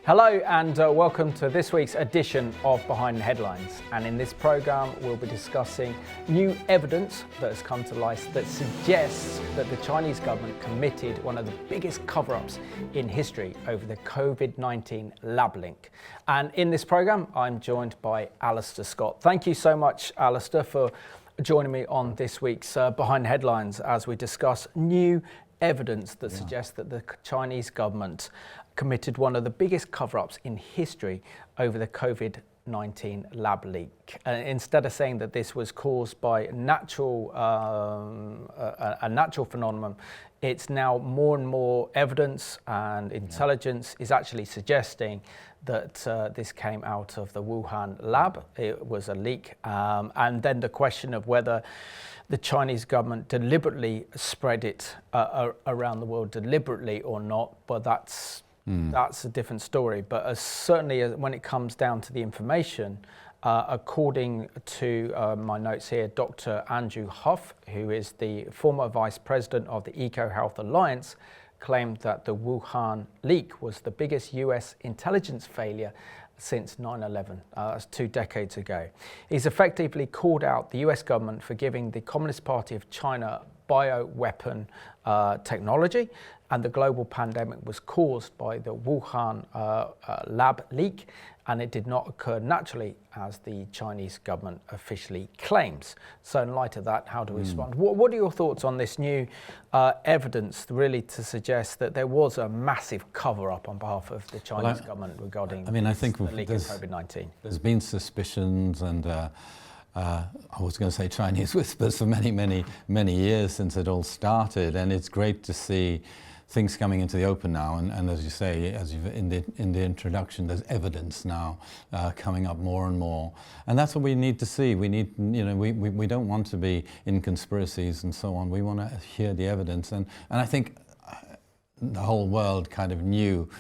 Hello and welcome to this week's edition of Behind the Headlines. And in this programme, we'll be discussing new evidence that has come to light that suggests that the Chinese government committed one of the biggest cover-ups in history over the Covid-19 lab link. And in this programme, I'm joined by Alistair Scott. Thank you so much, Alistair, for joining me on this week's Behind the Headlines as we discuss new evidence that suggests that the Chinese government committed one of the biggest cover-ups in history over the Covid-19 lab leak. Instead of saying that this was caused by a natural phenomenon, it's now more and more evidence and intelligence is actually suggesting that this came out of the Wuhan lab. It was a leak. And then the question of whether the Chinese government deliberately spread it around the world deliberately or not, but that's a different story. But certainly when it comes down to the information, according to my notes here, Dr Andrew Huff, who is the former vice president of the EcoHealth Alliance, claimed that the Wuhan leak was the biggest US intelligence failure since 9/11, that's 2 decades ago. He's effectively called out the US government for giving the Communist Party of China bioweapon technology, and the global pandemic was caused by the Wuhan lab leak, and it did not occur naturally as the Chinese government officially claims. So in light of that, how do we respond? What are your thoughts on this new evidence really to suggest that there was a massive cover-up on behalf of the Chinese government regarding the leak of COVID-19? There's been suspicions and I was going to say Chinese whispers for many years since it all started, and it's great to see things coming into the open now, and as you say, in the introduction, there's evidence now coming up more and more, and that's what we need to see. We need, we don't want to be in conspiracies and so on. We want to hear the evidence, and I think the whole world kind of knew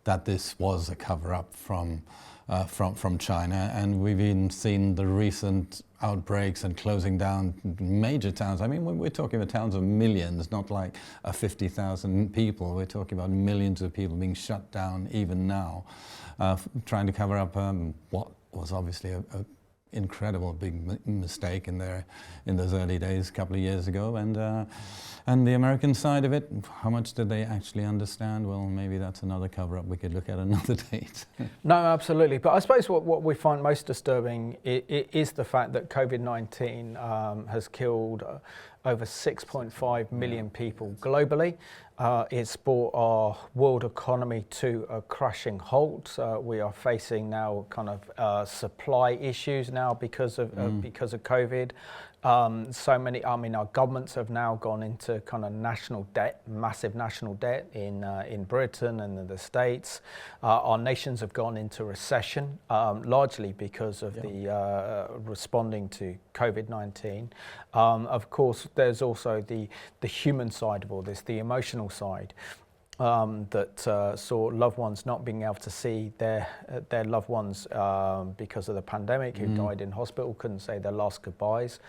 that this was a cover-up from China, and we've even seen the recent outbreaks and closing down major towns. I mean, we're talking about towns of millions, not like 50,000 people. We're talking about millions of people being shut down even now, trying to cover up what was obviously a incredible big mistake in those early days a couple of years ago, and the American side of it, how much did they actually understand? Well, maybe that's another cover-up we could look at another date. No, absolutely. But I suppose what we find most disturbing is the fact that COVID-19 has killed over 6.5 million people globally. It's brought our world economy to a crashing halt. We are facing now kind of supply issues now because of COVID. Our governments have now gone into kind of national debt, massive national debt in Britain and in the States. Our nations have gone into recession, largely because of the responding to COVID-19. Of course, there's also the human side of all this, the emotional side. That saw loved ones not being able to see their loved ones because of the pandemic, who died in hospital, couldn't say their last goodbyes.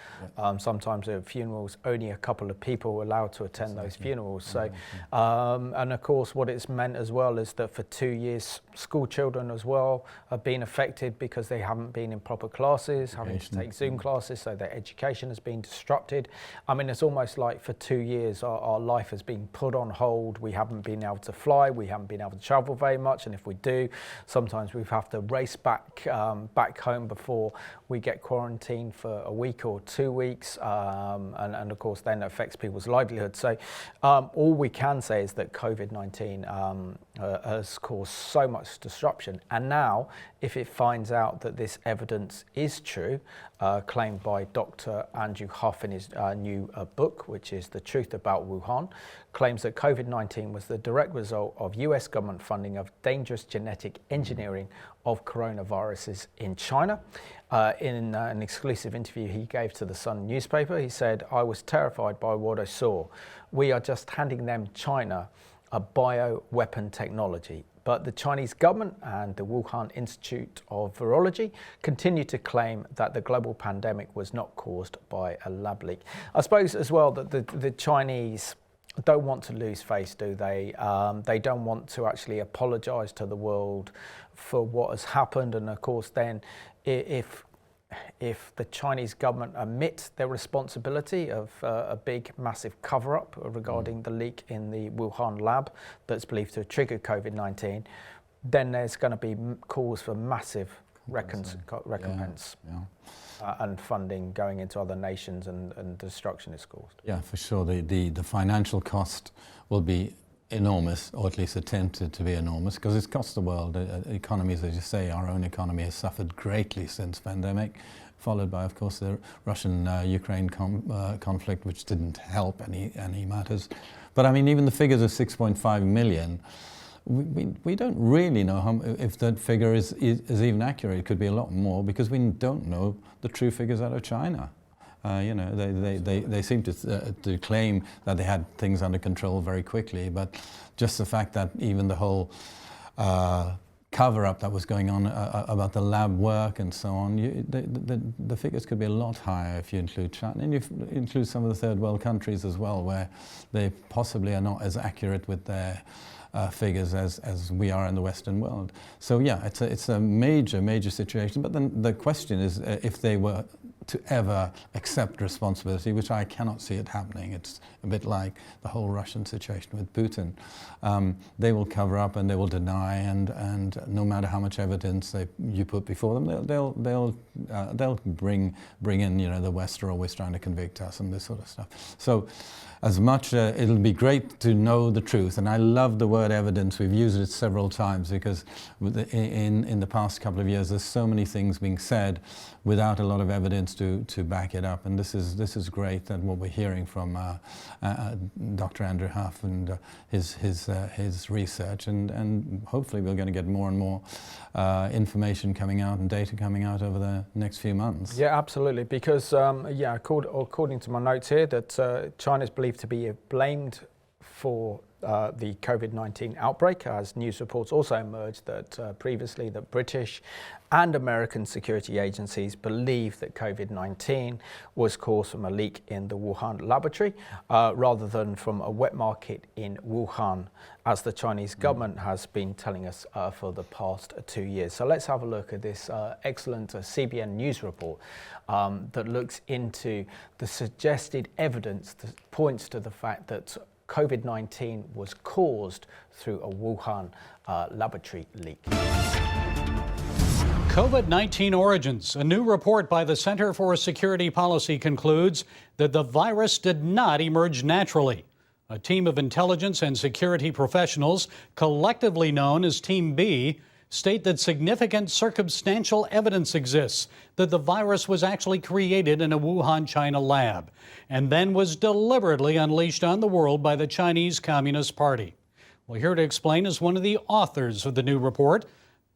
Sometimes at funerals, only a couple of people were allowed to attend those funerals. So, and of course, what it's meant as well is that for 2 years, school children as well have been affected because they haven't been in proper classes, having to take Zoom classes, so their education has been disrupted. I mean, it's almost like for 2 years, our life has been put on hold. We haven't been able to fly, we haven't been able to travel very much, and if we do, sometimes we have to race back home before we get quarantined for a week or 2 weeks, and of course then it affects people's livelihoods. So all we can say is that COVID-19 has caused so much disruption, and now if it finds out that this evidence is true, claimed by Dr Andrew Huff in his new book, which is The Truth About Wuhan, claims that COVID-19 was the direct result of US government funding of dangerous genetic engineering of coronaviruses in China. In an exclusive interview he gave to the Sun newspaper, he said, "I was terrified by what I saw. We are just handing them, China, a bioweapon technology. But the Chinese government and the Wuhan Institute of Virology continue to claim that the global pandemic was not caused by a lab leak." I suppose as well that the Chinese don't want to lose face, do they? They don't want to actually apologise to the world for what has happened. And of course, then if the Chinese government admits their responsibility of a big, massive cover-up regarding the leak in the Wuhan lab that's believed to have triggered COVID-19, then there's going to be cause for massive recompense. And funding going into other nations, and destruction is caused. Yeah, for sure. The financial cost will be enormous, or at least attempted to be enormous, because it's cost the world. Economies, as you say, our own economy has suffered greatly since pandemic, followed by, of course, the Russian-Ukraine conflict, which didn't help any matters. But I mean, even the figures of 6.5 million, we don't really know if that figure is even accurate. It could be a lot more, because we don't know the true figures out of China. You know, they seem to claim that they had things under control very quickly, but just the fact that even the whole cover-up that was going on about the lab work and so on, the figures could be a lot higher if you include China, and you include some of the third world countries as well, where they possibly are not as accurate with their figures as we are in the Western world. So yeah, it's a major situation. But then the question is, if they were to ever accept responsibility, which I cannot see it happening. It's a bit like the whole Russian situation with Putin. They will cover up and they will deny, and no matter how much evidence you put before them, they'll bring in, you know, the West are always trying to convict us and this sort of stuff. So as much, it'll be great to know the truth, and I love the word evidence. We've used it several times, because in the past couple of years there's so many things being said without a lot of evidence to back it up, and this is great that what we're hearing from Dr. Andrew Huff and his research, and hopefully we're going to get more and more information coming out and data coming out over the next few months. Yeah, absolutely, because according to my notes here, that China is believed to be blamed for the COVID-19 outbreak, as news reports also emerged that previously that British and American security agencies believe that COVID-19 was caused from a leak in the Wuhan laboratory rather than from a wet market in Wuhan, as the Chinese government has been telling us for the past 2 years. So let's have a look at this excellent CBN news report that looks into the suggested evidence that points to the fact that COVID-19 was caused through a Wuhan laboratory leak. COVID-19 origins. A new report by the Center for Security Policy concludes that the virus did not emerge naturally. A team of intelligence and security professionals, collectively known as Team B, state that significant circumstantial evidence exists that the virus was actually created in a Wuhan, China lab and then was deliberately unleashed on the world by the Chinese Communist Party. Well, here to explain is one of the authors of the new report,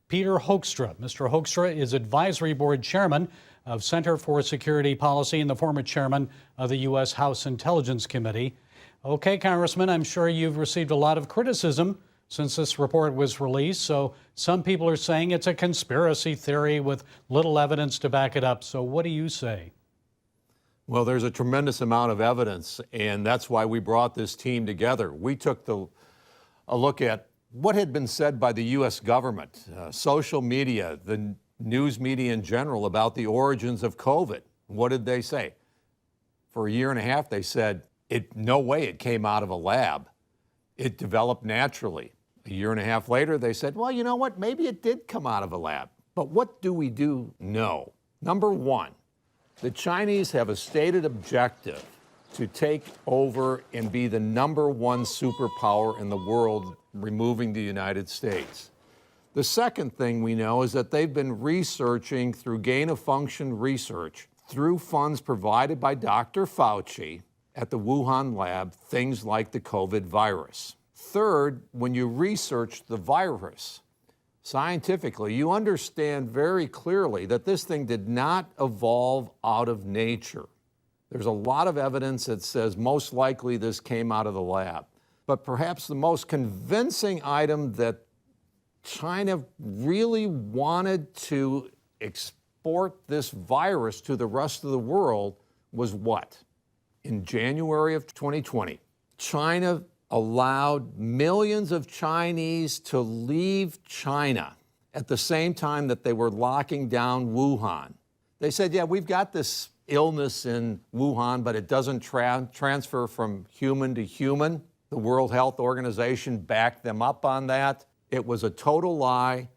Peter Hoekstra. Mr. Hoekstra is Advisory Board Chairman of Center for Security Policy and the former chairman of the U.S. House Intelligence Committee. Okay, Congressman, I'm sure you've received a lot of criticism since this report was released. So some people are saying it's a conspiracy theory with little evidence to back it up. So what do you say? Well, there's a tremendous amount of evidence, and that's why we brought this team together. We took a look at what had been said by the U.S. government, social media, the news media in general about the origins of COVID. What did they say? For a year and a half, they said, no way it came out of a lab. It developed naturally. A year and a half later, they said, well, you know what? Maybe it did come out of a lab. But what do we do know? Number one, the Chinese have a stated objective to take over and be the #1 superpower in the world, removing the United States. The second thing we know is that they've been researching through gain-of-function research, through funds provided by Dr. Fauci at the Wuhan lab, things like the COVID virus. Third, when you research the virus scientifically, you understand very clearly that this thing did not evolve out of nature. There's a lot of evidence that says most likely this came out of the lab. But perhaps the most convincing item that China really wanted to export this virus to the rest of the world was what? In January of 2020, China allowed millions of Chinese to leave China at the same time that they were locking down Wuhan. They said, yeah, we've got this illness in Wuhan, but it doesn't transfer from human to human. The World Health Organization backed them up on that. It was a total lie.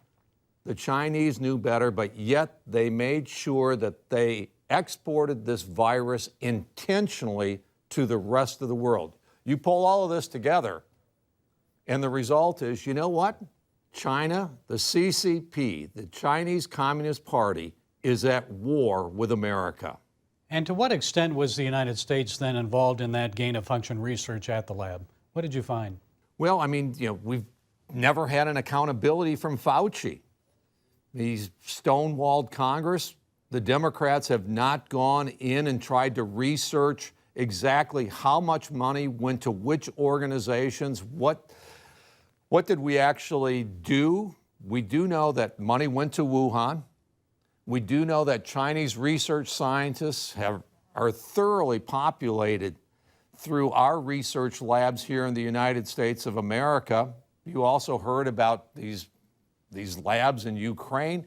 The Chinese knew better, but yet they made sure that they exported this virus intentionally to the rest of the world. You pull all of this together, and the result is, you know what? China, the CCP, the Chinese Communist Party, is at war with America. And to what extent was the United States then involved in that gain-of-function research at the lab? What did you find? Well, I mean, we've never had an accountability from Fauci. He's stonewalled Congress. The Democrats have not gone in and tried to research exactly how much money went to which organizations. What did we actually do? We do know that money went to Wuhan. We do know that Chinese research scientists are thoroughly populated through our research labs here in the United States of America. You also heard about these labs in Ukraine.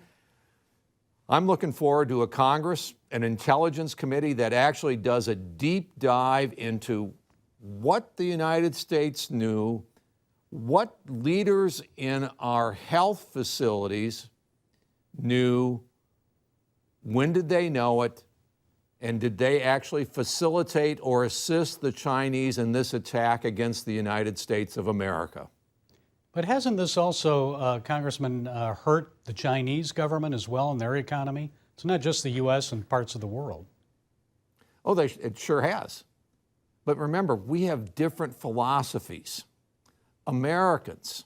I'm looking forward to a Congress, an intelligence committee that actually does a deep dive into what the United States knew, what leaders in our health facilities knew, when did they know it, and did they actually facilitate or assist the Chinese in this attack against the United States of America? But hasn't this also, Congressman, hurt the Chinese government as well and their economy? It's not just the U.S. and parts of the world. Oh, it sure has. But remember, we have different philosophies. Americans,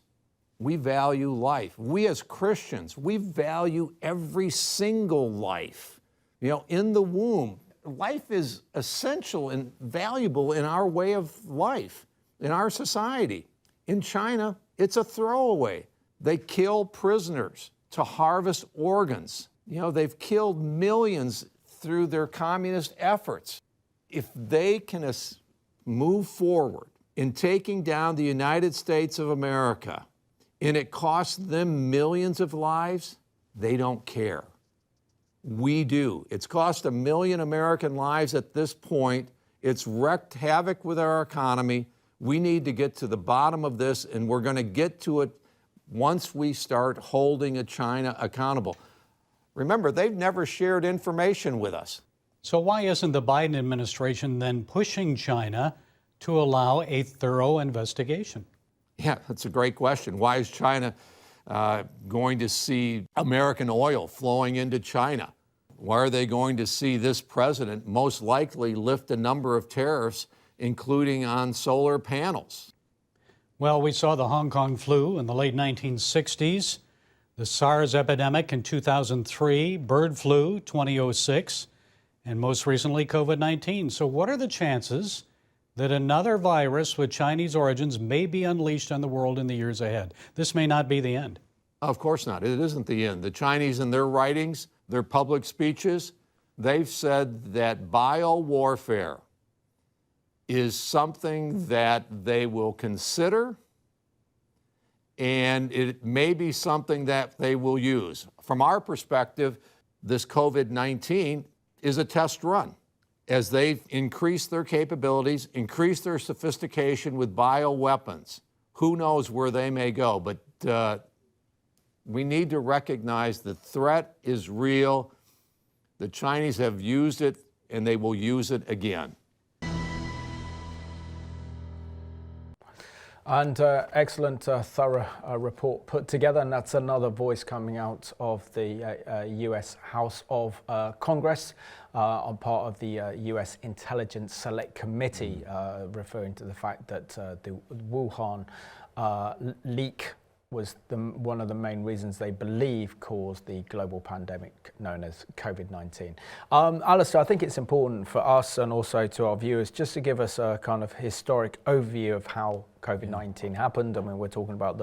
we value life. We as Christians, we value every single life. In the womb, life is essential and valuable in our way of life, in our society. In China, it's a throwaway. They kill prisoners to harvest organs. They've killed millions through their communist efforts. If they can move forward in taking down the United States of America, and it costs them millions of lives, they don't care. We do. It's cost 1 million American lives at this point. It's wreaked havoc with our economy. We need to get to the bottom of this, and we're going to get to it once we start holding China accountable. Remember, they've never shared information with us. So why isn't the Biden administration then pushing China to allow a thorough investigation? Yeah, that's a great question. Why is China going to see American oil flowing into China? Why are they going to see this president most likely lift a number of tariffs, including on solar panels? Well, we saw the Hong Kong flu in the late 1960s, the SARS epidemic in 2003, bird flu 2006, and most recently COVID-19. So what are the chances that another virus with Chinese origins may be unleashed on the world in the years ahead? This may not be the end. Of course not. It isn't the end. The Chinese, in their writings, their public speeches, they've said that biowarfare is something that they will consider, and it may be something that they will use. From our perspective, this COVID-19 is a test run. As they've increased their capabilities, increased their sophistication with bioweapons, who knows where they may go. But we need to recognize the threat is real. The Chinese have used it, and they will use it again. And excellent, thorough report put together, and that's another voice coming out of the US House of Congress on part of the US Intelligence Select Committee, referring to the fact that the Wuhan leak was one of the main reasons they believe caused the global pandemic known as COVID-19. Alistair, I think it's important for us and also to our viewers just to give us a kind of historic overview of how COVID-19 happened. I mean, we're talking about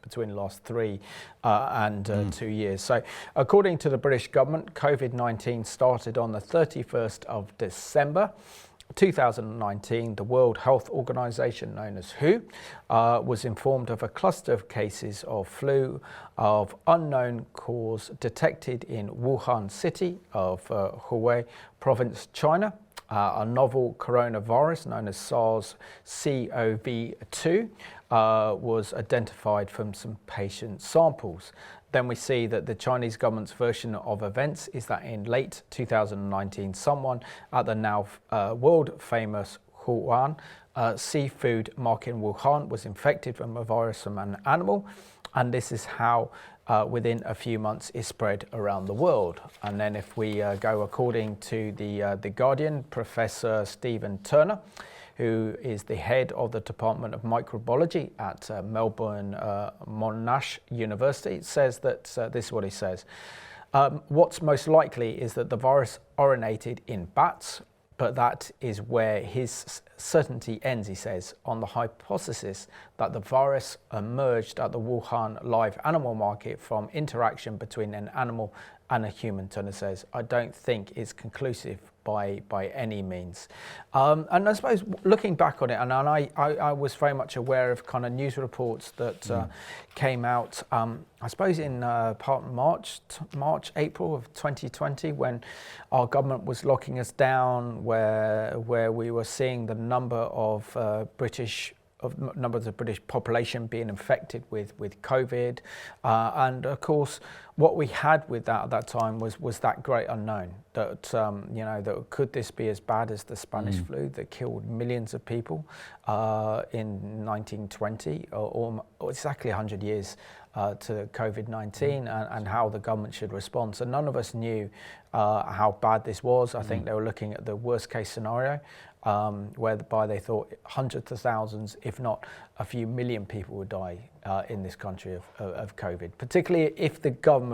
between the last 3 and 2 years. So according to the British government, COVID-19 started on the 31st of December. 2019, the World Health Organization, known as WHO, was informed of a cluster of cases of flu of unknown cause detected in Wuhan city of Hubei province, China. A novel coronavirus known as SARS-CoV-2 was identified from some patient samples. Then we see that the Chinese government's version of events is that in late 2019, someone at the now world famous Wuhan seafood market in Wuhan was infected from a virus from an animal. And this is how within a few months it spread around the world. And then if we go according to the Guardian, Professor Stephen Turner, who is the head of the Department of Microbiology at Melbourne Monash University, says that this is what he says. What's most likely is that the virus originated in bats, but that is where his certainty ends, he says, on the hypothesis that the virus emerged at the Wuhan live animal market from interaction between an animal and a human. Turner says, I don't think it's conclusive by any means. And I suppose looking back on it, and I was very much aware of kind of news reports that came out, I suppose in part March, April of 2020, when our government was locking us down, where we were seeing the number of the British population being infected with COVID, and of course what we had with that at that time was that great unknown that that could this be as bad as the Spanish flu that killed millions of people in 1920, or exactly 100 years to COVID-19, and how the government should respond. So none of us knew how bad this was. I think they were looking at the worst case scenario, whereby they thought hundreds of thousands, if not a few million people would die in this country of COVID, particularly if the government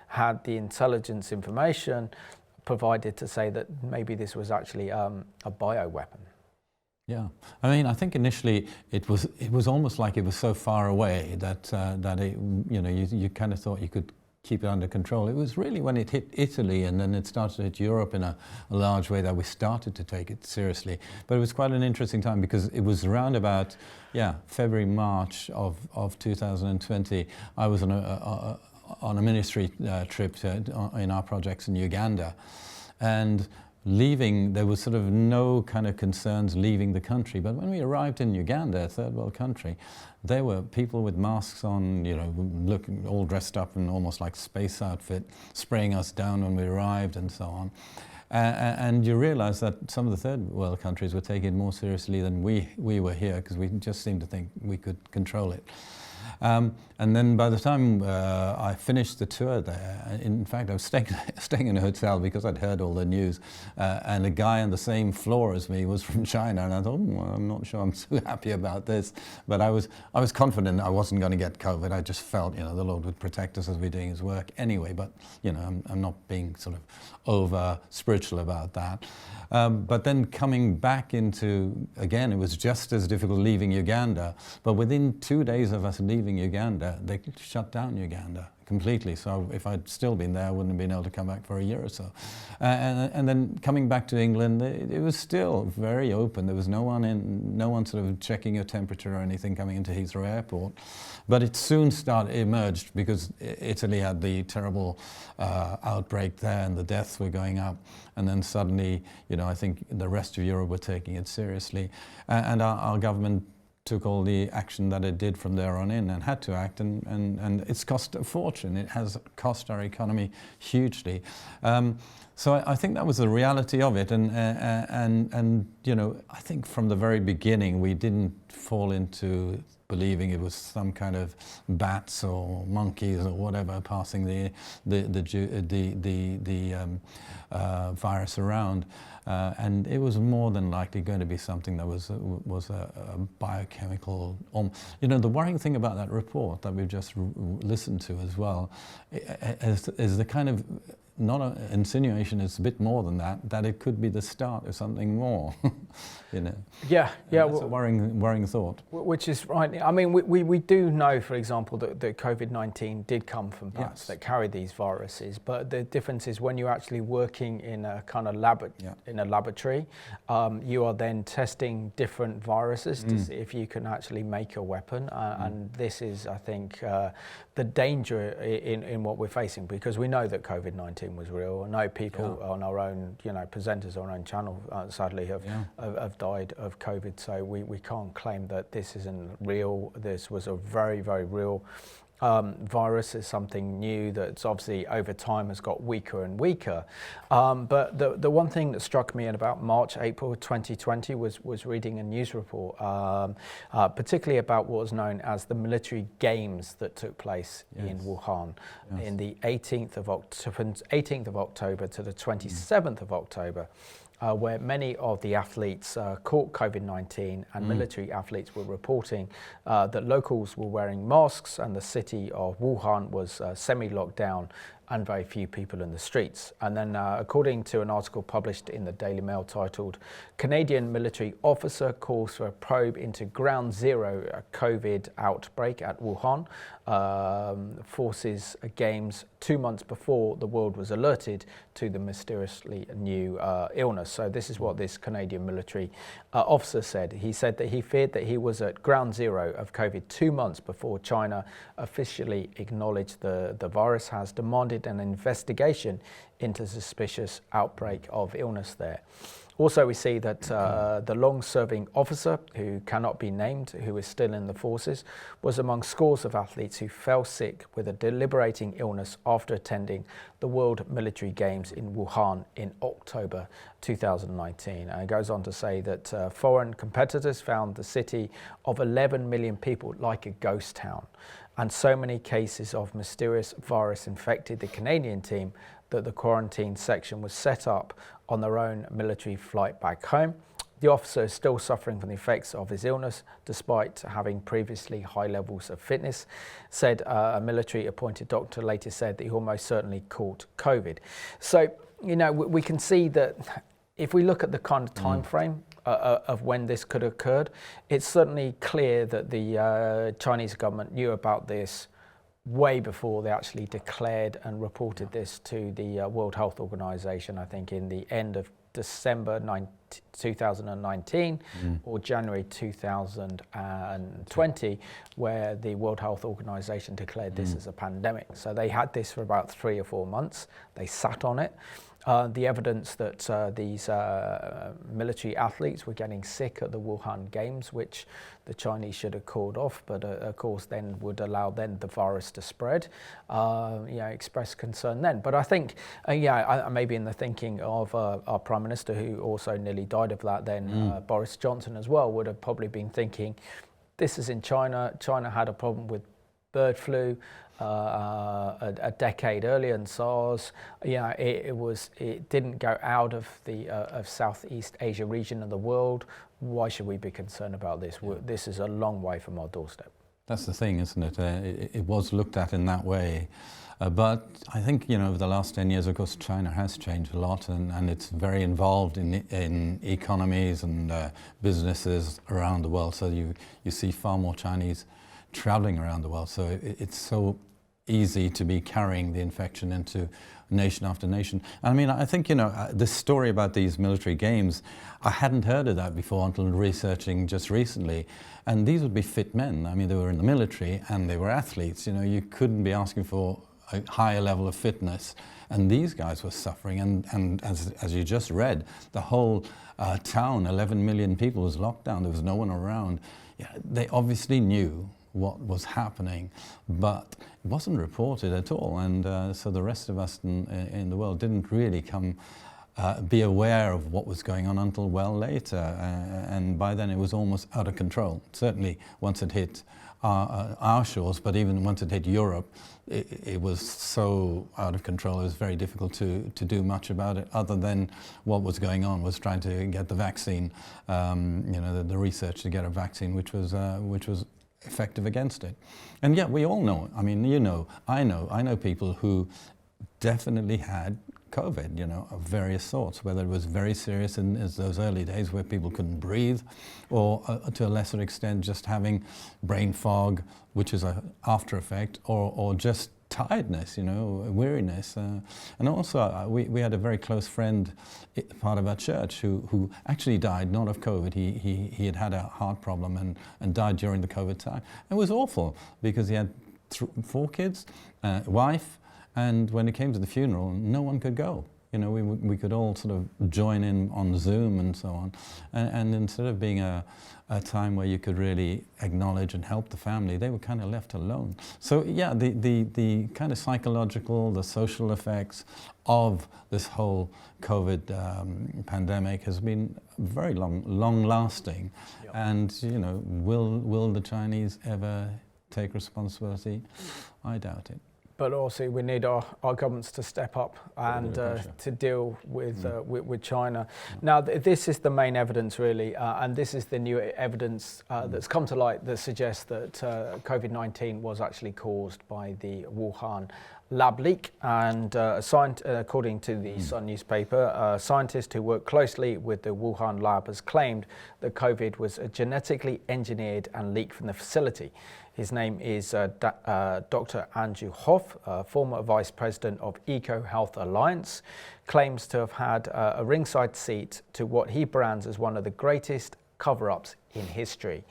had the intelligence information provided to say that maybe this was actually a bioweapon. Yeah, I mean, I think initially it was almost like it was so far away that you kind of thought you could keep it under control. It was really when it hit Italy and then it started to hit Europe in a large way that we started to take it seriously. But it was quite an interesting time because it was around about, February, March of 2020. I was on a ministry trip in our projects in Uganda, and leaving, there was sort of no kind of concerns leaving the country. But when we arrived in Uganda, a third world country, there were people with masks on, looking all dressed up in almost like space outfit, spraying us down when we arrived and so on. And you realize that some of the third world countries were taking it more seriously than we were here, because we just seemed to think we could control it. And then by the time I finished the tour there, in fact I was staying in a hotel because I'd heard all the news, and a guy on the same floor as me was from China, and I thought, well, I'm not sure I'm so happy about this, but I was confident I wasn't going to get COVID. I just felt, the Lord would protect us as we're doing His work anyway, but I'm not being sort of over spiritual about that. But then coming back into, again, it was just as difficult leaving Uganda, but within 2 days of us leaving Uganda, they shut down Uganda completely. So if I'd still been there, I wouldn't have been able to come back for a year or so. And then coming back to England, it was still very open. There was no one sort of checking your temperature or anything coming into Heathrow Airport. But it soon emerged because Italy had the terrible outbreak there and the deaths were going up. And then suddenly, I think the rest of Europe were taking it seriously. And our government took all the action that it did from there on in and had to act, and it's cost a fortune. It has cost our economy hugely. So I think that was the reality of it, and I think from the very beginning we didn't fall into believing it was some kind of bats or monkeys or whatever passing the virus around. And it was more than likely going to be something that was a biochemical. The worrying thing about that report that we've just listened to as well is the kind of not an insinuation, it's a bit more than that, that it could be the start of something more, you know. Yeah, yeah. That's a worrying thought. Which is right. I mean, we do know, for example, that COVID-19 did come from bats that carry these viruses, but the difference is when you're actually working in a kind of laboratory, you are then testing different viruses to see if you can actually make a weapon, and this is, I think, the danger in what we're facing, because we know that COVID-19 was real. I know people on our own, presenters on our own channel, sadly, have died of COVID. So we can't claim that this isn't real. This was a very, very real virus. Is something new that's obviously over time has got weaker and weaker. But the one thing that struck me in about March, April 2020 was reading a news report, particularly about what was known as the military games that took place in Wuhan in the 18th of October to the 27th of October. Where many of the athletes caught COVID-19, and military athletes were reporting that locals were wearing masks and the city of Wuhan was semi-locked down and very few people in the streets. And then according to an article published in the Daily Mail titled "Canadian Military Officer Calls for a Probe into Ground Zero COVID Outbreak at Wuhan," forces games 2 months before the world was alerted to the mysteriously new illness. So this is what this Canadian military officer said. He said that he feared that he was at ground zero of COVID 2 months before China officially acknowledged the virus, has demanded an investigation into suspicious outbreak of illness there. Also, we see that the long-serving officer, who cannot be named, who is still in the forces, was among scores of athletes who fell sick with a debilitating illness after attending the World Military Games in Wuhan in October 2019. And it goes on to say that foreign competitors found the city of 11 million people like a ghost town. And so many cases of mysterious virus infected the Canadian team that the quarantine section was set up on their own military flight back home. The officer is still suffering from the effects of his illness, despite having previously high levels of fitness. Said a military appointed doctor later said that he almost certainly caught COVID. So, we can see that if we look at the kind of time frame of when this could have occurred, it's certainly clear that the Chinese government knew about this way before they actually declared and reported this to the World Health Organization, I think in the end of December 2019 or January 2020, where the World Health Organization declared this as a pandemic. So they had this for about 3 or 4 months. They sat on it. The evidence that these military athletes were getting sick at the Wuhan Games, which the Chinese should have called off, but of course then would allow then the virus to spread, expressed concern then. But I think, maybe in the thinking of our Prime Minister, who also nearly died of that then, Boris Johnson as well, would have probably been thinking, this is in China. China had a problem with bird flu a decade earlier in SARS. It didn't go out of the of Southeast Asia region of the world. Why should we be concerned about this? This is a long way from our doorstep. That's the thing, isn't it? It was looked at in that way. But I think, over the last 10 years, of course, China has changed a lot, and it's very involved in economies and businesses around the world. So you see far more Chinese traveling around the world. So it's so easy to be carrying the infection into nation after nation. I mean, I think, this story about these military games, I hadn't heard of that before until researching just recently. And these would be fit men. I mean, they were in the military and they were athletes. You couldn't be asking for a higher level of fitness. And these guys were suffering. And as you just read, the whole town, 11 million people, was locked down. There was no one around. They obviously knew what was happening, but it wasn't reported at all, and so the rest of us in the world didn't really be aware of what was going on until well later, and by then it was almost out of control. Certainly once it hit our shores, but even once it hit Europe, it was so out of control. It was very difficult to do much about it, other than what was going on was trying to get the vaccine, the research to get a vaccine which was effective against it. And yet we all know, I mean, I know people who definitely had COVID, of various sorts, whether it was very serious in those early days where people couldn't breathe, or to a lesser extent just having brain fog, which is an after effect, or just tiredness, weariness. And also we had a very close friend, part of our church, who actually died not of COVID. He had a heart problem and died during the COVID time. It was awful because he had 4 kids, wife, and when it came to the funeral, no one could go. We could all sort of join in on Zoom and so on. And instead of being a time where you could really acknowledge and help the family, they were kind of left alone. So yeah, the kind of psychological, the social effects of this whole COVID pandemic has been very long lasting. Yep. And will the Chinese ever take responsibility? I doubt it. But also we need our governments to step up and to deal with China. Now this is the main evidence really, and this is the new evidence that's come to light that suggests that COVID-19 was actually caused by the Wuhan lab leak. And according to the Sun newspaper, a scientist who worked closely with the Wuhan lab has claimed that COVID was genetically engineered and leaked from the facility. His name is Dr Andrew Huff, former vice president of EcoHealth Alliance, claims to have had a ringside seat to what he brands as one of the greatest cover-ups in history,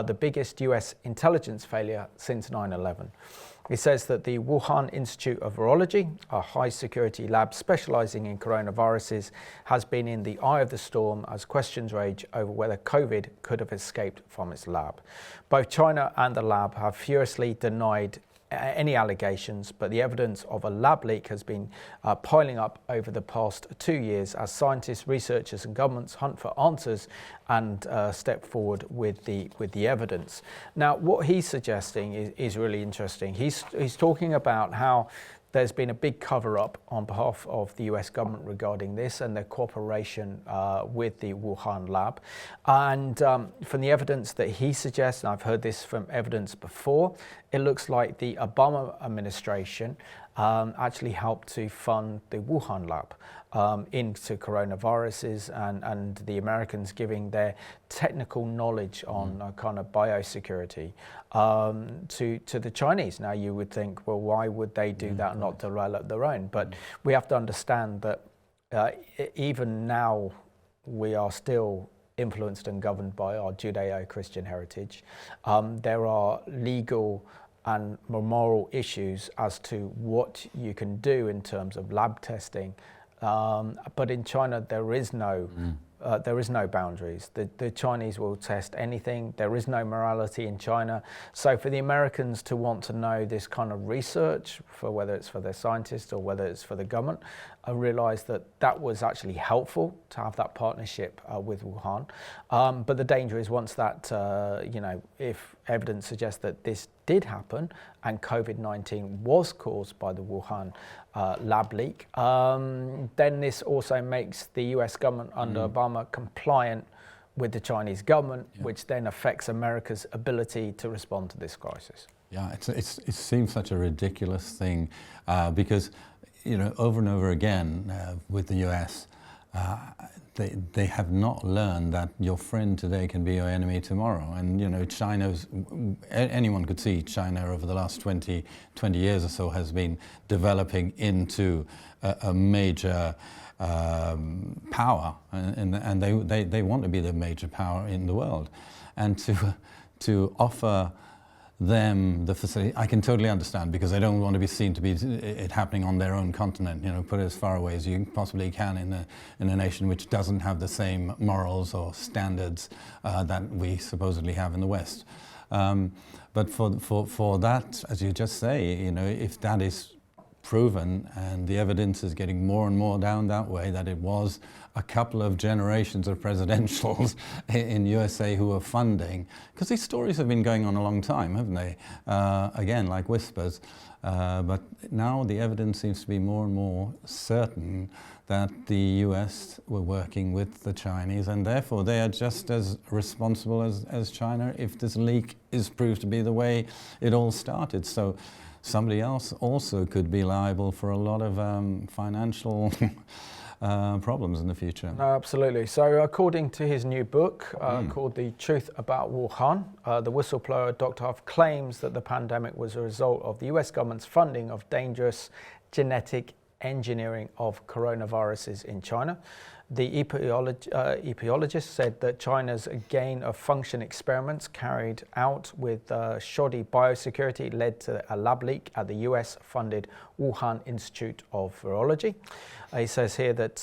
the biggest US intelligence failure since 9/11. He says that the Wuhan Institute of Virology, a high-security lab specializing in coronaviruses, has been in the eye of the storm as questions rage over whether COVID could have escaped from its lab. Both China and the lab have furiously denied any allegations, but the evidence of a lab leak has been piling up over the past 2 years as scientists, researchers and governments hunt for answers and step forward with the evidence. Now, what he's suggesting is really interesting. He's talking about how there's been a big cover-up on behalf of the US government regarding this and their cooperation with the Wuhan lab. And from the evidence that he suggests, and I've heard this from evidence before, it looks like the Obama administration actually helped to fund the Wuhan lab into coronaviruses, and the Americans giving their technical knowledge on kind of biosecurity to the Chinese. Now you would think, well, why would they do that and not develop their own? But we have to understand that even now we are still influenced and governed by our Judeo-Christian heritage. There are legal and moral issues as to what you can do in terms of lab testing. But in China, there is no boundaries. The Chinese will test anything. There is no morality in China. So for the Americans to want to know this kind of research, for whether it's for their scientists or whether it's for the government, I realized that was actually helpful to have that partnership with Wuhan. But the danger is once that, if evidence suggests that this did happen and COVID-19 was caused by the Wuhan lab leak, then this also makes the US government under Obama compliant with the Chinese government, which then affects America's ability to respond to this crisis. Yeah, it seems such a ridiculous thing because, over and over again with the US, they have not learned that your friend today can be your enemy tomorrow. And, anyone could see China over the last 20 years or so has been developing into a major power, and they want to be the major power in the world. And to offer them the facility, I can totally understand, because they don't want to be seen to be it happening on their own continent. Put it as far away as you possibly can in a nation which doesn't have the same morals or standards that we supposedly have in the West. But for that, as you just say, if that is proven and the evidence is getting more and more down that way, that it was a couple of generations of presidentials in USA who were funding, because these stories have been going on a long time, haven't they? Again, like whispers. But now the evidence seems to be more and more certain that the US were working with the Chinese, and therefore they are just as responsible as China if this leak is proved to be the way it all started. So somebody else also could be liable for a lot of financial problems in the future. No, absolutely. So according to his new book called The Truth About Wuhan, the whistleblower Dr. Huff claims that the pandemic was a result of the US government's funding of dangerous genetic engineering of coronaviruses in China. The epidemiologist said that China's gain-of-function experiments carried out with shoddy biosecurity led to a lab leak at the US-funded Wuhan Institute of Virology. He says here that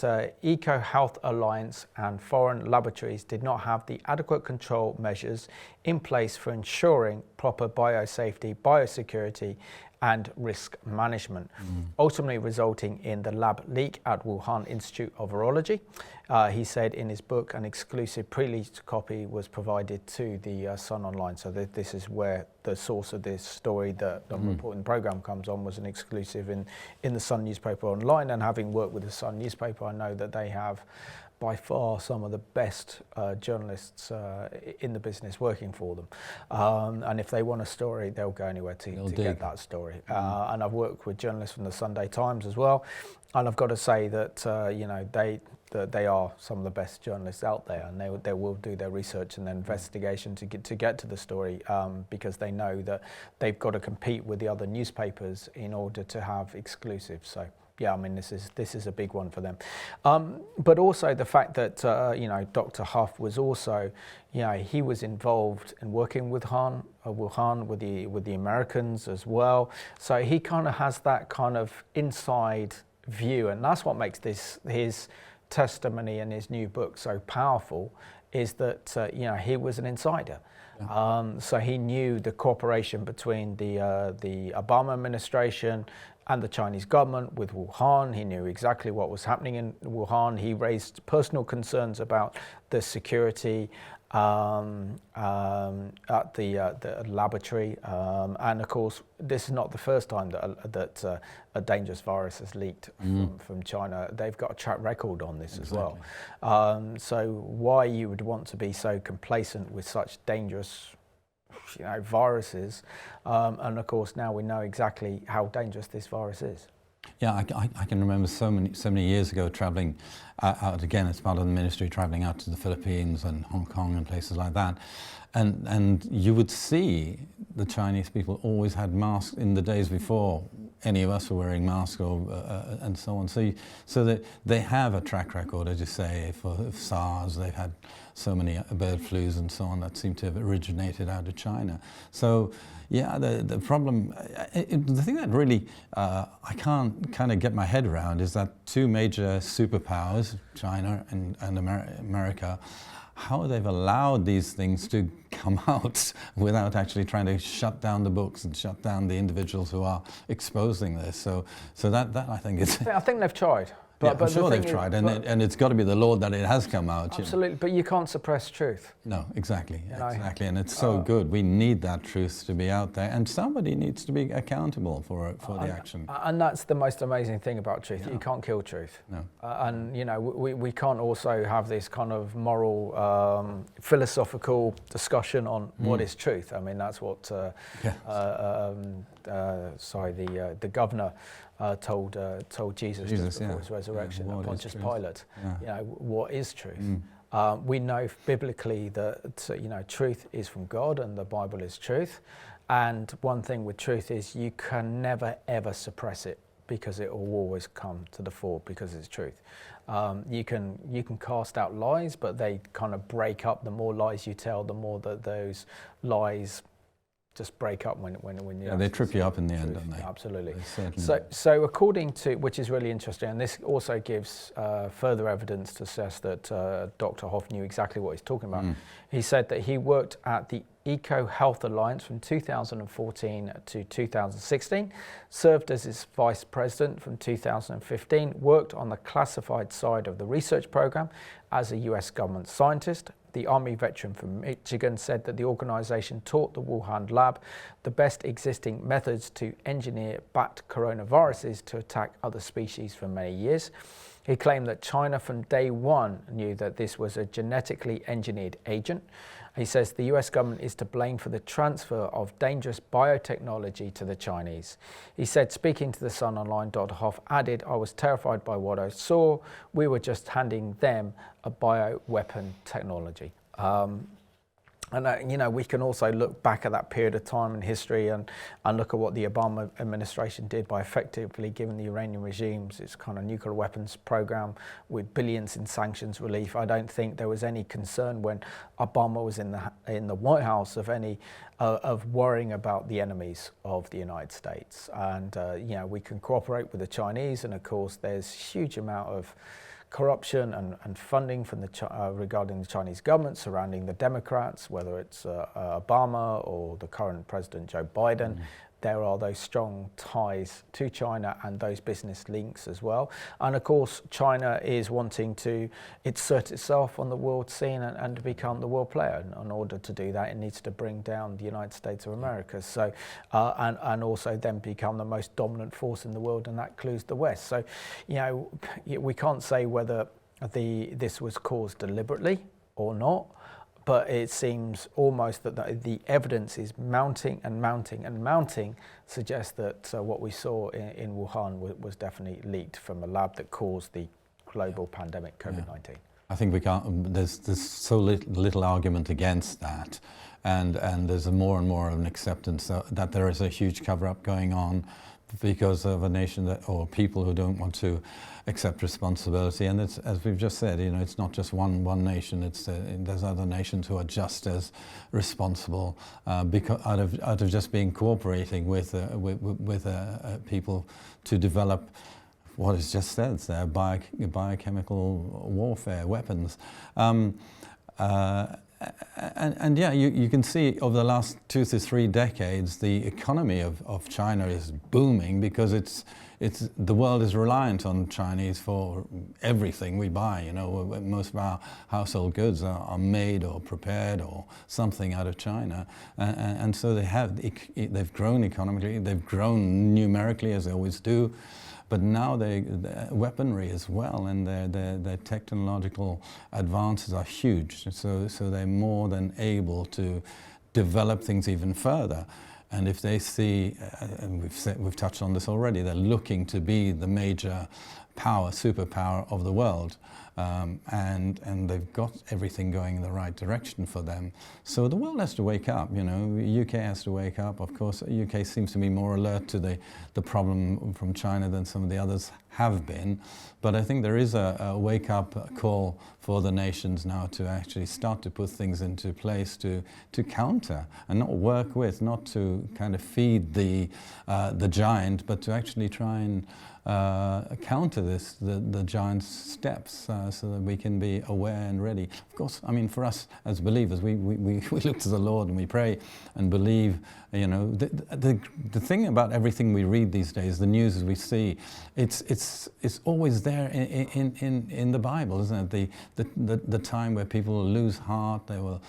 EcoHealth Alliance and foreign laboratories did not have the adequate control measures in place for ensuring proper biosafety, biosecurity, and risk management, ultimately resulting in the lab leak at Wuhan Institute of Virology. He said in his book an exclusive pre-release copy was provided to the Sun Online. So this is where the source of this story that the reporting program comes on was an exclusive in the Sun newspaper online. And having worked with the Sun newspaper, I know that they have by far some of the best journalists in the business working for them. And if they want a story, they'll go anywhere to get that story. And I've worked with journalists from the Sunday Times as well. And I've got to say that, you know, they are some of the best journalists out there, and they will do their research and their investigation to get to the story, because they know that they've got to compete with the other newspapers in order to have exclusives. So yeah, I mean, this is a big one for them. But also the fact that, you know, Dr. Huff was also, you know, he was involved in working with Wuhan with the Americans as well. So he kind of has that kind of inside view, and that's what makes his testimony and his new book so powerful, is that, you know, he was an insider. So he knew the cooperation between the Obama administration and the Chinese government with Wuhan. He knew exactly what was happening in Wuhan. He raised personal concerns about the security at the laboratory, and of course, this is not the first time that a dangerous virus has leaked from China. They've got a track record on this as well. So why you would want to be so complacent with such dangerous, you know, viruses, and of course now we know exactly how dangerous this virus is. Yeah, I can remember so many years ago traveling out again as part of the ministry, traveling out to the Philippines and Hong Kong and places like that, and you would see the Chinese people always had masks in the days before any of us were wearing masks, or and so on. So that they have a track record, as you say, for SARS. They've had so many bird flus and so on that seem to have originated out of China. So yeah, the problem, the thing that really I can't kind of get my head around is that two major superpowers, China and America, how they've allowed these things to come out without actually trying to shut down the books and shut down the individuals who are exposing this. So that I think is. I think they've tried. But I'm sure they've tried, and it's got to be the Lord that it has come out. Absolutely, you know. But you can't suppress truth. No, exactly, exactly, and it's so good. We need that truth to be out there, and somebody needs to be accountable for the action. And that's the most amazing thing about truth. Yeah. You can't kill truth. No. And you know, we can't also have this kind of moral, philosophical discussion on what is truth. I mean, that's what the governor told Jesus just before his resurrection, Pontius Pilate. You know, what is truth? We know biblically that, you know, truth is from God and the Bible is truth. And one thing with truth is you can never ever suppress it, because it will always come to the fore because it's truth. You can cast out lies, but they kind of break up. The more lies you tell, the more that those lies just break up when you. Yeah, they trip you up in the end, don't they? Absolutely. So according to, which is really interesting, and this also gives further evidence to assess that Dr. Huff knew exactly what he's talking about. He said that he worked at the EcoHealth Alliance from 2014 to 2016, served as its vice president from 2015, worked on the classified side of the research program as a US government scientist. The Army veteran from Michigan said that the organization taught the Wuhan lab the best existing methods to engineer bat coronaviruses to attack other species for many years. He claimed that China from day one knew that this was a genetically engineered agent. He says the US government is to blame for the transfer of dangerous biotechnology to the Chinese. He said, speaking to The Sun Online, Dr. Huff added, "I was terrified by what I saw. We were just handing them a bioweapon technology." And you know, we can also look back at that period of time in history and look at what the Obama administration did by effectively giving the Iranian regimes its kind of nuclear weapons program with billions in sanctions relief. I don't think there was any concern when Obama was in the White House of worrying about the enemies of the United States. And you know, we can cooperate with the Chinese, and of course, there's huge amount of corruption and funding from regarding the Chinese government surrounding the Democrats, whether it's Obama or the current President Joe Biden. There are those strong ties to China and those business links as well. And of course, China is wanting to insert itself on the world scene and to become the world player. And in order to do that, it needs to bring down the United States of America. So, and also then become the most dominant force in the world, and that includes the West. So, you know, we can't say whether this was caused deliberately or not. But it seems almost that the evidence is mounting and mounting and mounting, suggests that what we saw in Wuhan was definitely leaked from a lab that caused the global pandemic, COVID-19. I think we can't. There's so little argument against that, and there's more and more of an acceptance that there is a huge cover-up going on because of a nation or people who don't want to accept responsibility. And it's, as we've just said, you know, it's not just one nation. It's there's other nations who are just as responsible because out of just being cooperating with people to develop what is just said, biochemical warfare weapons. And yeah, you can see over the last 2 to 3 decades, the economy of China is booming because the world is reliant on Chinese for everything we buy. You know, most of our household goods are made or prepared or something out of China, and so they've grown economically, they've grown numerically as they always do. But now their weaponry as well, and their technological advances are huge. So they're more than able to develop things even further. And if they see, and we've touched on this already, they're looking to be the major superpower of the world, and they've got everything going in the right direction for them. So the world has to wake up. You know, UK has to wake up. Of course, UK seems to be more alert to the problem from China than some of the others have been. But I think there is a wake-up call for the nations now to actually start to put things into place to counter and not work with, not to kind of feed the giant, but to actually try and counter the giant's steps so that we can be aware and ready. Of course, I mean, for us as believers, we look to the Lord and we pray and believe. You know, the thing about everything we read these days, the news as we see, it's always there in the Bible, isn't it? The time where people will lose heart, they will,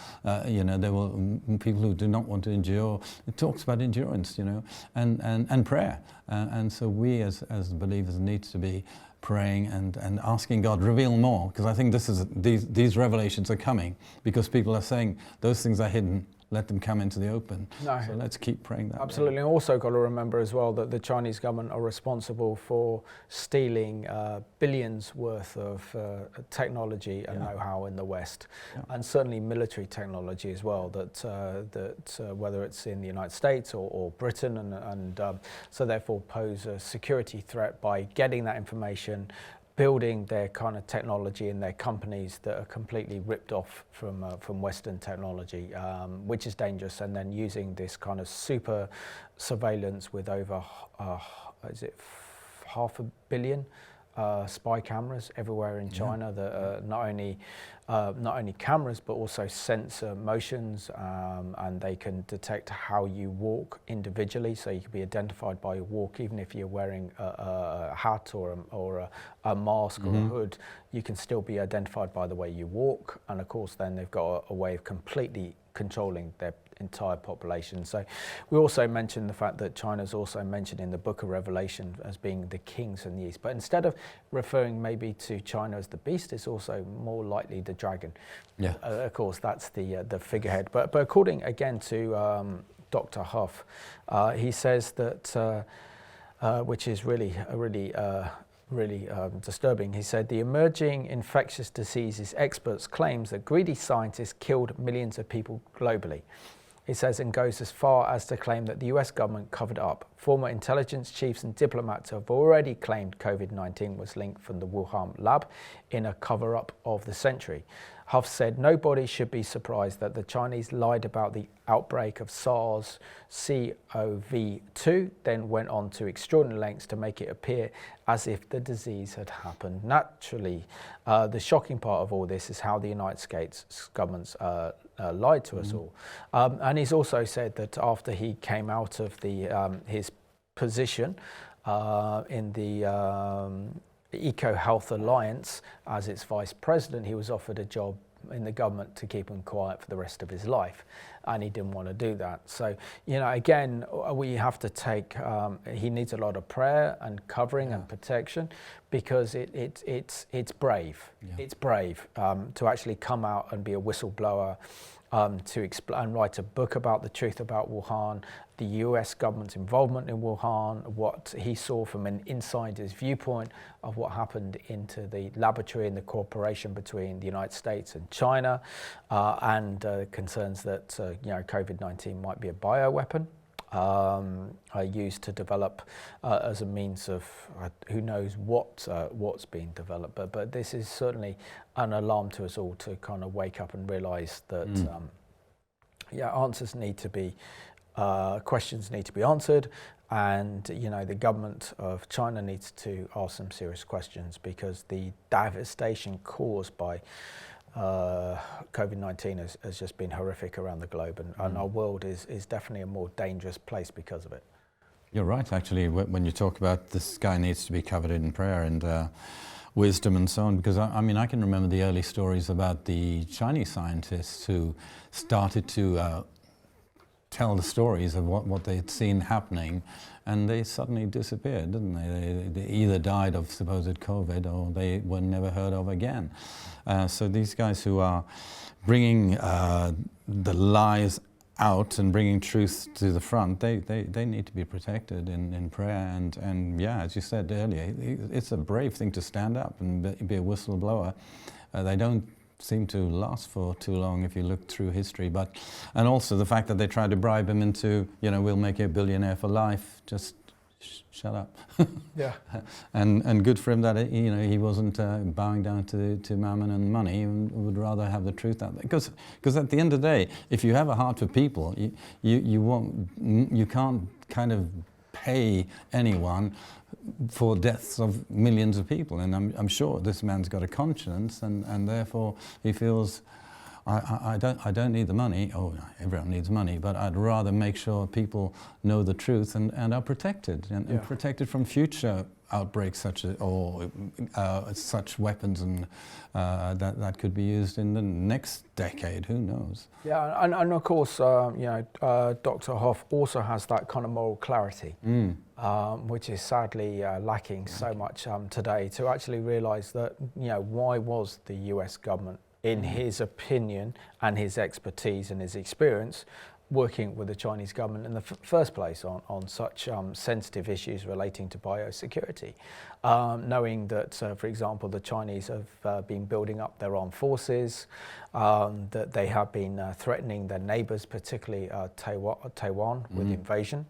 people who do not want to endure. It talks about endurance, you know, and prayer, and so we as believers need to be praying and asking God, reveal more, because I think these revelations are coming because people are saying those things are hidden. Let them come into the open. No. So let's keep praying that. Absolutely. And also got to remember as well that the Chinese government are responsible for stealing billions worth of technology and know-how in the West, and certainly military technology as well. That whether it's in the United States or Britain, and so therefore pose a security threat by getting that information, building their kind of technology in their companies that are completely ripped off from Western technology, which is dangerous, and then using this kind of super surveillance with over, is it 500 million spy cameras everywhere in China that are not only cameras but also sensor motions, and they can detect how you walk individually, so you can be identified by your walk. Even if you're wearing a hat or a mask or a hood, you can still be identified by the way you walk. And of course then they've got a way of completely controlling entire population. So we also mentioned the fact that China's also mentioned in the Book of Revelation as being the kings in the east. But instead of referring maybe to China as the beast, it's also more likely the dragon. Yeah. Of course, that's the figurehead. But according again to Dr. Huff, he says that, which is really disturbing. He said the emerging infectious diseases experts claims that greedy scientists killed millions of people globally. He says and goes as far as to claim that the US government covered up. Former intelligence chiefs and diplomats have already claimed COVID-19 was linked from the Wuhan lab in a cover-up of the century. Huff said nobody should be surprised that the Chinese lied about the outbreak of SARS-CoV-2, then went on to extraordinary lengths to make it appear as if the disease had happened naturally. The shocking part of all this is how the United States government's lied to us all. And he's also said that after he came out of his position in the EcoHealth Alliance as its vice president, he was offered a job in the government to keep him quiet for the rest of his life, and he didn't want to do that. So, you know, again, we have to take, he needs a lot of prayer and covering and protection, because it's brave. It's brave to actually come out and be a whistleblower, to explain and write a book about the truth about Wuhan, the US government's involvement in Wuhan, what he saw from an insider's viewpoint of what happened into the laboratory and the cooperation between the United States and China, and concerns that COVID-19 might be a bioweapon used to develop as a means of who knows what's being developed. But this is certainly an alarm to us all to kind of wake up and realise that answers need to be questions need to be answered, and the government of China needs to ask some serious questions, because the devastation caused by COVID-19 has just been horrific around the globe, and our world is definitely a more dangerous place because of it. You're right, actually, when you talk about this guy needs to be covered in prayer and wisdom and so on, because I mean, I can remember the early stories about the Chinese scientists who started to tell the stories of what they had seen happening, and they suddenly disappeared, didn't they? They either died of supposed COVID or they were never heard of again. So these guys who are bringing the lies out and bringing truth to the front, they need to be protected in prayer. And yeah, as you said earlier, it's a brave thing to stand up and be a whistleblower. They don't seem to last for too long if you look through history, and also the fact that they tried to bribe him into, we'll make you a billionaire for life, just shut up. Yeah. And good for him that he wasn't bowing down to mammon and money, and would rather have the truth out there. Because at the end of the day, if you have a heart for people, you can't kind of pay anyone for deaths of millions of people, and I'm sure this man's got a conscience, and therefore he feels, I don't need the money. Oh, everyone needs money, but I'd rather make sure people know the truth and are protected, and protected from future outbreaks such weapons and that could be used in the next decade. Who knows? Yeah, and of course, Dr. Huff also has that kind of moral clarity, which is sadly lacking so much today. To actually realise that, why was the US government, in his opinion and his expertise and his experience, working with the Chinese government in the first place on such sensitive issues relating to biosecurity, knowing that, for example, the Chinese have been building up their armed forces, that they have been threatening their neighbours, particularly Taiwan, with invasion.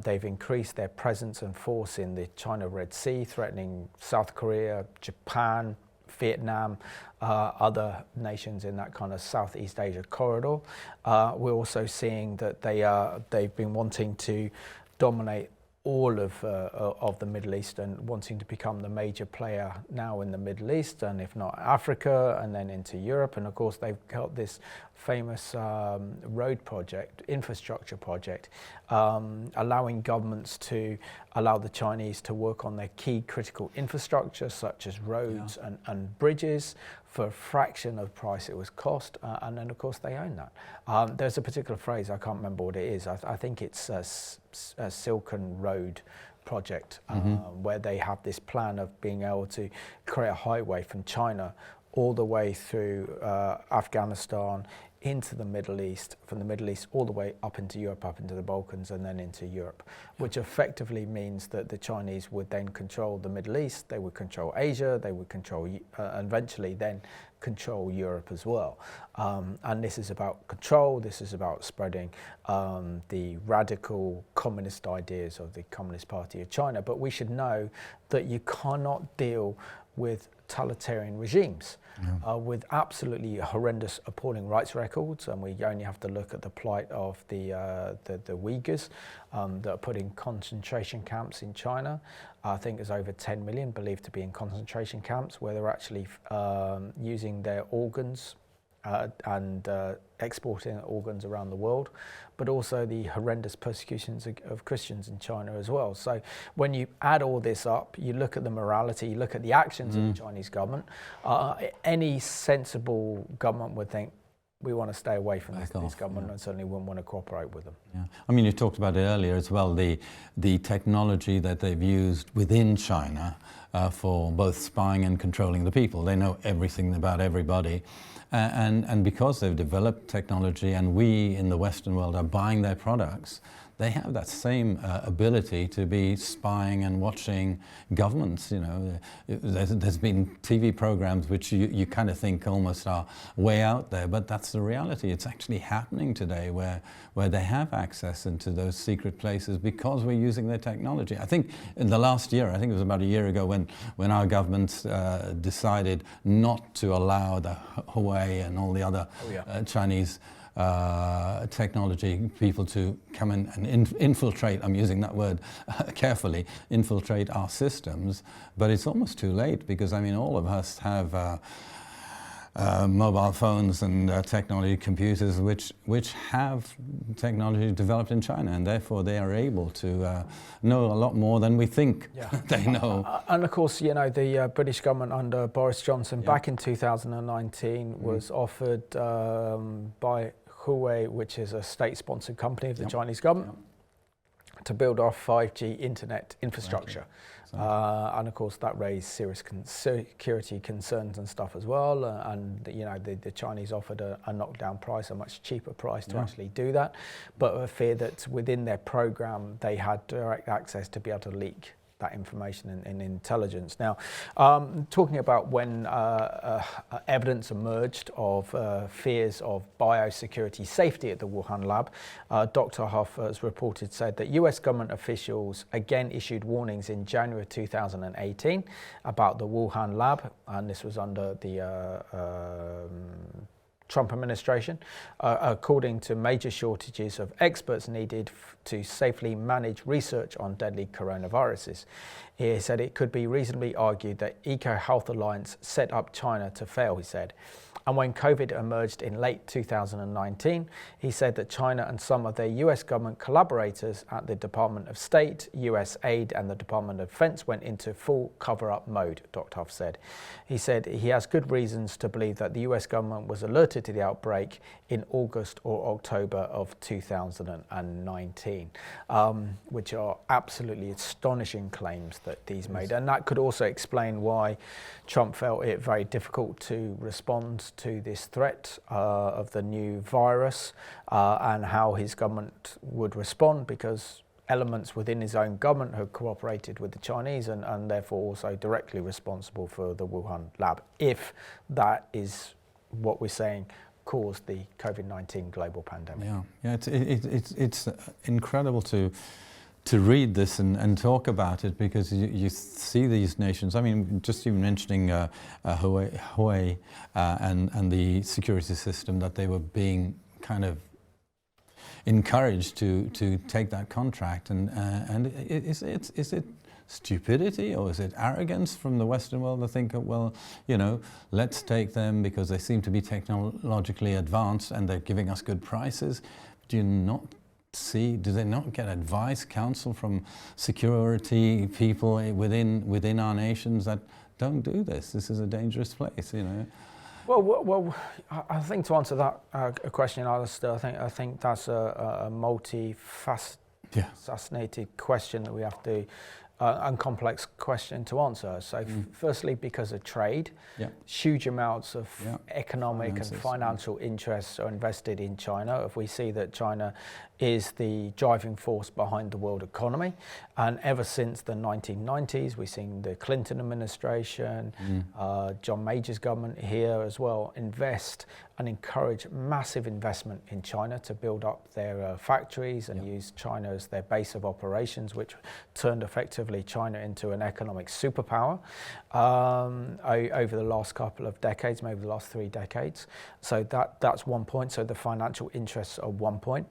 They've increased their presence and force in the China Red Sea, threatening South Korea, Japan, Vietnam, other nations in that kind of Southeast Asia corridor. We're also seeing that they've been wanting to dominate all of the Middle East, and wanting to become the major player now in the Middle East, and if not Africa, and then into Europe. And of course they've got this famous road project, infrastructure project, allowing governments to allow the Chinese to work on their key critical infrastructure, such as roads and bridges, for a fraction of the price it was cost, and then of course they own that. There's a particular phrase, I can't remember what it is, I think it's a Silken Road project, where they have this plan of being able to create a highway from China all the way through Afghanistan, into the Middle East, from the Middle East all the way up into Europe, up into the Balkans, and then into Europe, which effectively means that the Chinese would then control the Middle East, they would control Asia, they would control, and eventually then control Europe as well. And this is about control, this is about spreading the radical communist ideas of the Communist Party of China. But we should know that you cannot deal with totalitarian regimes with absolutely horrendous, appalling rights records, and we only have to look at the plight of the Uyghurs that are put in concentration camps in China. I think there's over 10 million believed to be in concentration camps where they're actually using their organs and exporting organs around the world, but also the horrendous persecutions of Christians in China as well. So when you add all this up, you look at the morality, you look at the actions of the Chinese government, any sensible government would think, we want to stay away from this government, and certainly wouldn't want to cooperate with them. Yeah. I mean, you talked about it earlier as well, the technology that they've used within China for both spying and controlling the people. They know everything about everybody. And because they've developed technology and we in the Western world are buying their products, they have that same ability to be spying and watching governments. You know, there's been TV programs which you kind of think almost are way out there, but that's the reality. It's actually happening today where they have access into those secret places because we're using their technology. I think in the last year, I think it was about a year ago, when our government decided not to allow the Huawei and all the other Chinese technology people to come in and infiltrate, I'm using that word carefully, infiltrate our systems, but it's almost too late because, I mean, all of us have mobile phones and technology computers which have technology developed in China, and therefore they are able to know a lot more than we think they know. And of course, you know, the British government under Boris Johnson back in 2019 was offered by Huawei, which is a state-sponsored company of the Chinese government, to build our 5G internet infrastructure. And of course that raised serious security concerns and stuff as well, and you know, the Chinese offered a knockdown price, a much cheaper price to actually do that, but a fear that within their program they had direct access to be able to leak that information and intelligence. Now, talking about when evidence emerged of fears of biosecurity safety at the Wuhan lab, Dr. Huff has reported said that US government officials again issued warnings in January 2018 about the Wuhan lab, and this was under the Trump administration, according to major shortages of experts needed to safely manage research on deadly coronaviruses. He said it could be reasonably argued that EcoHealth Alliance set up China to fail, he said. And when COVID emerged in late 2019, he said that China and some of their US government collaborators at the Department of State, USAID and the Department of Defense went into full cover-up mode, Dr. Huff said. He said he has good reasons to believe that the US government was alerted to the outbreak in August or October of 2019, which are absolutely astonishing claims that these made. And that could also explain why Trump felt it very difficult to respond to this threat of the new virus and how his government would respond, because elements within his own government have cooperated with the Chinese and therefore also directly responsible for the Wuhan lab, if that is what we're saying caused the COVID-19 global pandemic. Yeah, it's incredible to read this and talk about it, because you see these nations. I mean, just even mentioning Huawei and the security system, that they were being kind of encouraged to take that contract, and is it stupidity or is it arrogance from the Western world to think, well, let's take them because they seem to be technologically advanced and they're giving us good prices? Do they not get advice, counsel from security people within our nations that don't do this? This is a dangerous place, Well, I think to answer that question, Alistair, I think that's a multi-faceted question that we have to, and complex question to answer. So firstly, because of trade, huge amounts of economic and financial interests are invested in China. If we see that China is the driving force behind the world economy, and ever since the 1990s, we've seen the Clinton administration, John Major's government here as well, invest and encourage massive investment in China to build up their factories and use China as their base of operations, which turned effectively China into an economic superpower over the last couple of decades, maybe the last 3 decades. So that's one point. So the financial interests are one point.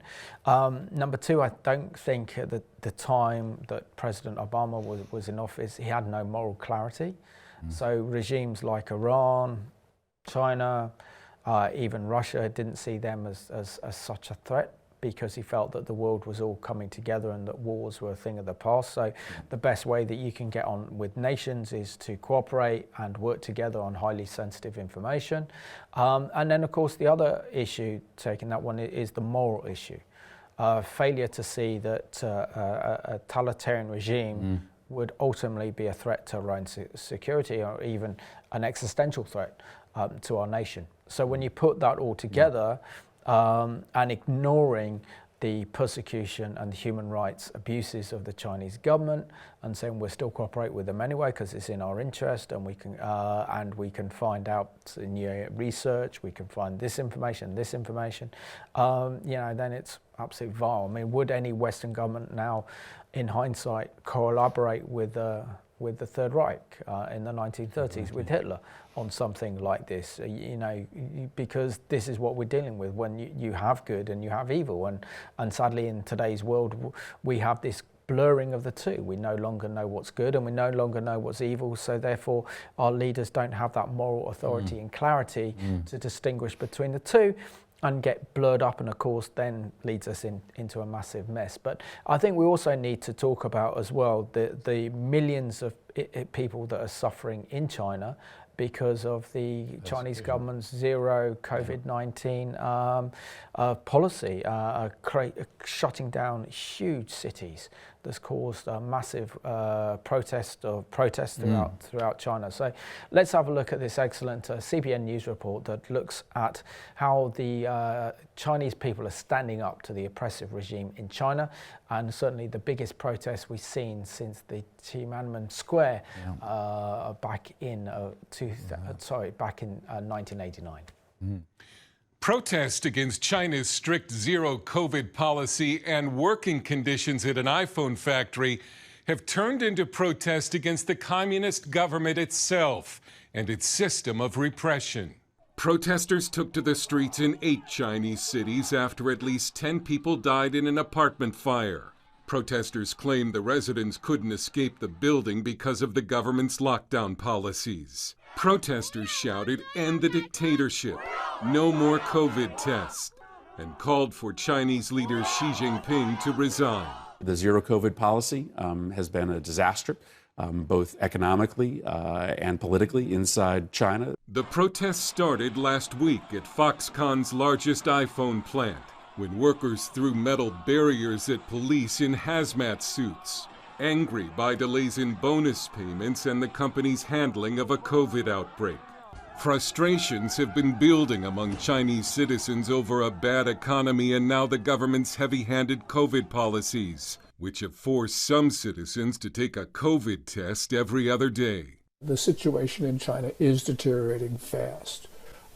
Number two, I don't think at the time that President Obama was in office, he had no moral clarity. So regimes like Iran, China, even Russia didn't see them as such a threat, because he felt that the world was all coming together and that wars were a thing of the past. So the best way that you can get on with nations is to cooperate and work together on highly sensitive information. And then, of course, the other issue, taking that one, is the moral issue. Failure to see that a totalitarian regime would ultimately be a threat to our own security, or even an existential threat to our nation. So when you put that all together, and ignoring the persecution and the human rights abuses of the Chinese government, and saying we'll still cooperate with them anyway because it's in our interest, and we can find out new research, we can find this information, then it's absolutely vile. I mean, would any Western government now, in hindsight, collaborate with the Third Reich in the 1930s with Hitler on something like this? Because this is what we're dealing with when you have good and you have evil, and sadly in today's world we have this blurring of the two. We no longer know what's good and we no longer know what's evil, so therefore our leaders don't have that moral authority and clarity to distinguish between the two, and get blurred up, and of course then leads us into a massive mess. But I think we also need to talk about as well the millions of people that are suffering in China because of the Chinese government's zero COVID-19 policy, shutting down huge cities. That's caused a massive protest throughout China. So let's have a look at this excellent CBN News report that looks at how the Chinese people are standing up to the oppressive regime in China, and certainly the biggest protest we've seen since the Tiananmen Square back in 1989. Protest against China's strict zero COVID policy and working conditions at an iPhone factory have turned into protest against the communist government itself and its system of repression. Protesters took to the streets in 8 Chinese cities after at least 10 people died in an apartment fire. Protesters claimed the residents couldn't escape the building because of the government's lockdown policies. Protesters shouted, "End the dictatorship," "No more COVID tests," and called for Chinese leader Xi Jinping to resign. The zero COVID policy has been a disaster, both economically and politically inside China. The protests started last week at Foxconn's largest iPhone plant, when workers threw metal barriers at police in hazmat suits, angry by delays in bonus payments and the company's handling of a COVID outbreak. Frustrations have been building among Chinese citizens over a bad economy and now the government's heavy-handed COVID policies, which have forced some citizens to take a COVID test every other day. The situation in China is deteriorating fast.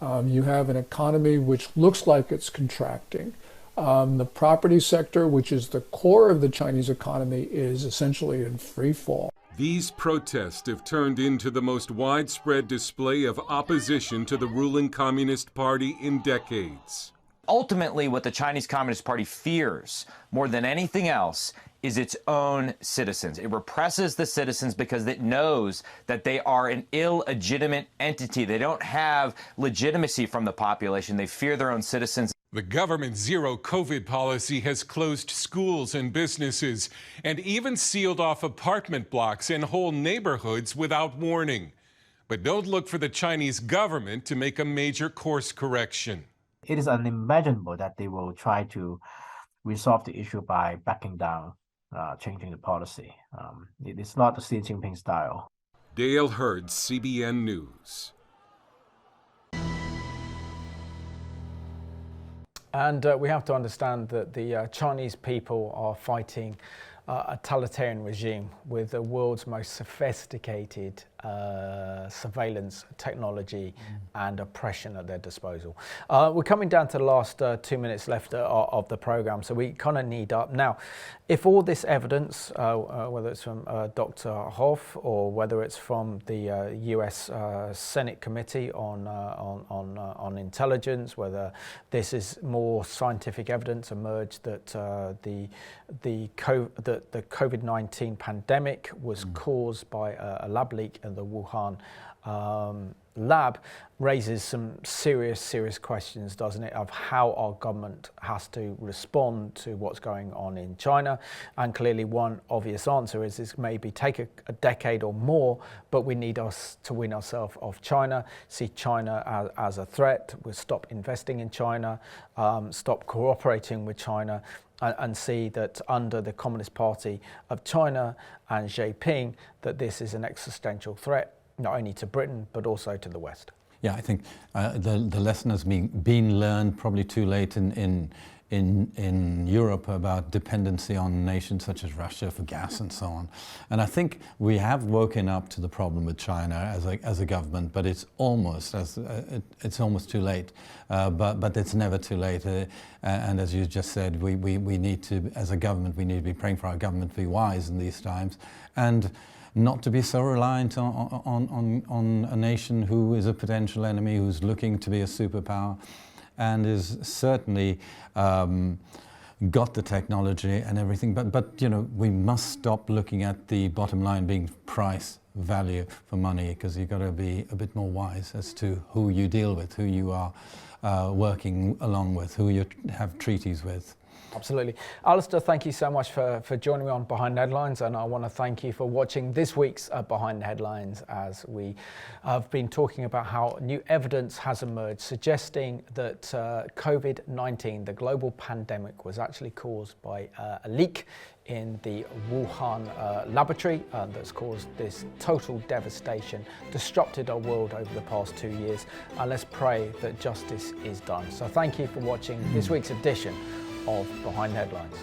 You have an economy which looks like it's contracting. The property sector, which is the core of the Chinese economy, is essentially in free fall. These protests have turned into the most widespread display of opposition to the ruling Communist Party in decades. Ultimately, what the Chinese Communist Party fears more than anything else is its own citizens. It represses the citizens because it knows that they are an illegitimate entity. They don't have legitimacy from the population. They fear their own citizens. The government's zero COVID policy has closed schools and businesses and even sealed off apartment blocks and whole neighborhoods without warning. But don't look for the Chinese government to make a major course correction. It is unimaginable that they will try to resolve the issue by backing down, changing the policy. It is not the Xi Jinping style. Dale Hurd, CBN News. And we have to understand that the Chinese people are fighting a totalitarian regime with the world's most sophisticated surveillance technology and oppression at their disposal. We're coming down to the last 2 minutes left of the program, so we kind of need up. Now, if all this evidence, whether it's from Dr. Huff or whether it's from the US Senate Committee on Intelligence, whether this is more scientific evidence emerged that the COVID-19 pandemic was caused by a lab leak in the Wuhan lab, raises some serious questions, doesn't it, of how our government has to respond to what's going on in China. And clearly one obvious answer is this maybe take a decade or more, but we need us to win ourselves off China, see China as a threat, we'll stop investing in China, stop cooperating with China, and see that under the Communist Party of China and Xi Jinping, that this is an existential threat, not only to Britain, but also to the West. Yeah, I think the lesson has been learned probably too late in Europe about dependency on nations such as Russia for gas and so on. And I think we have woken up to the problem with China as a government, but it's almost too late. But it's never too late. And as you just said, we need to, as a government, we need to be praying for our government to be wise in these times and not to be so reliant on a nation who is a potential enemy, who's looking to be a superpower, and is certainly got the technology and everything. But you know, we must stop looking at the bottom line being price value for money, because you've got to be a bit more wise as to who you deal with, who you are working along with, who you have treaties with. Absolutely. Alistair, thank you so much for joining me on Behind the Headlines, and I want to thank you for watching this week's Behind the Headlines, as we have been talking about how new evidence has emerged suggesting that COVID-19, the global pandemic, was actually caused by a leak in the Wuhan laboratory that's caused this total devastation, disrupted our world over the past 2 years, and let's pray that justice is done. So thank you for watching this week's edition of Behind the Headlines.